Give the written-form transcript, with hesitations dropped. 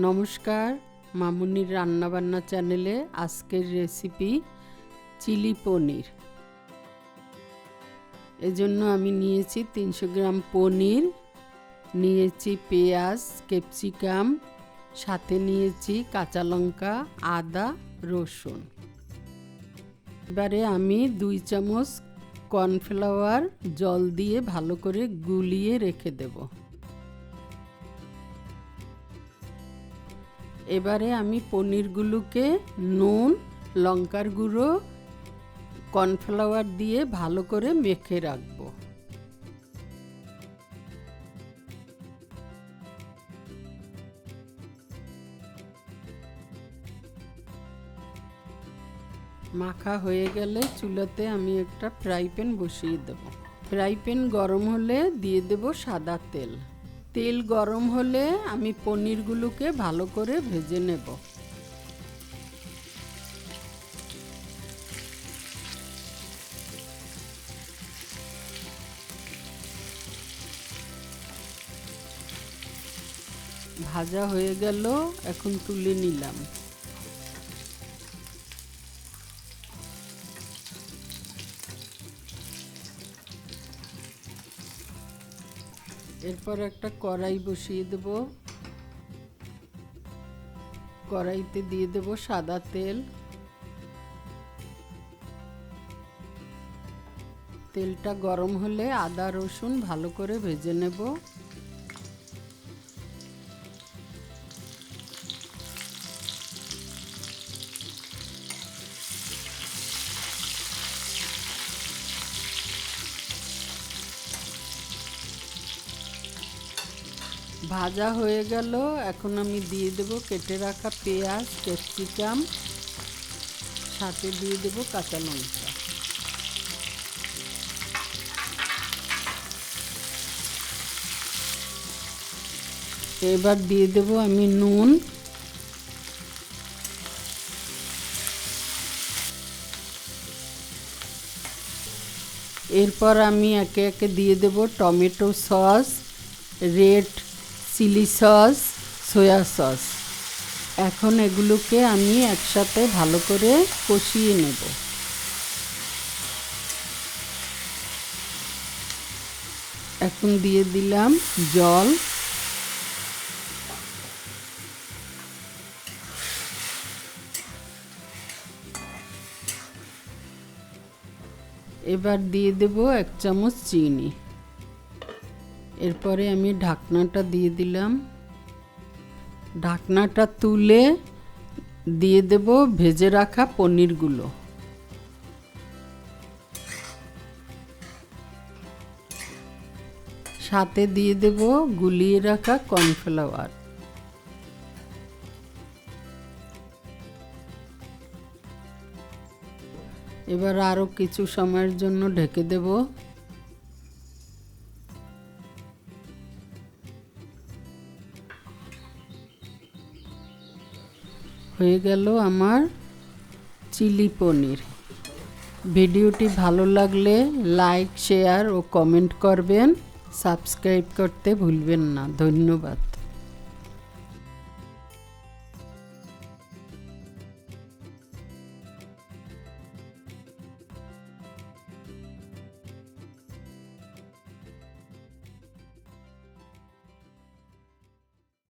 নমস্কার, মামুনির রান্নাবান্না চ্যানেলে আজকের রেসিপি চিলি পনির। এজন্য আমি নিয়েছি 300 গ্রাম পনির, নিয়েছি পেঁয়াজ, ক্যাপসিকাম, সাথে নিয়েছি কাঁচা লঙ্কা, আদা, রসুন। এবারে আমি 2 চামচ কর্নফ্লাওয়ার জল দিয়ে ভালো করে গুলিয়ে রেখে দেব। এবারে আমি পনিরগুলোকে নুন, লঙ্কার গুঁড়ো, কর্নফ্লাওয়ার দিয়ে ভালো করে মেখে রাখবো। মাখা হয়ে গেলে চুলাতে আমি একটা ফ্রাই প্যান বসিয়ে দেব। ফ্রাই প্যান গরম হলে দিয়ে দেব সাদা তেল। তেল গরম হলে আমি পনিরগুলোকে ভালো করে ভেজে নেব। ভাজা হয়ে গেল, এখন তুলে নিলাম। এরপর একটা কড়াই বসিয়ে দেব। কড়াইতে দিয়ে দেব সাদা তেল। তেলটা গরম হলে আদা রসুন ভালো করে ভেজে নেব। ভাজা হয়ে গেল, এখন আমি দিয়ে দেব কেটে রাখা পেঁয়াজ, ক্যাপসিকাম, সাথে দিয়ে দেব কাঁচা লঙ্কা। এবার দিয়ে দেব আমি নুন, এরপর আমি একে একে দিয়ে দেব tomato sauce, red chilli sauce, soya sauce. এখন এগুলোকে আমি একসাথে ভালো করে কষিয়ে নেব। এখন দিয়ে দিলাম জল। এবার দিয়ে দেব 1 চামচ চিনি। এরপরে আমি ঢাকনাটা দিয়ে দিলাম। ঢাকনাটা তুলে দিয়ে দেব ভেজে রাখা পনিরগুলো। সাথে দিয়ে দেব গুলিয়ে রাখা কর্নফ্লাওয়ার। এবার আরো কিছু সময়ের জন্য ঢেকে দেব। হয়ে গেল আমার চিলি পনির। ভিডিওটি ভালো লাগলে লাইক, শেয়ার ও কমেন্ট করবেন। সাবস্ক্রাইব করতে ভুলবেন না। ধন্যবাদ।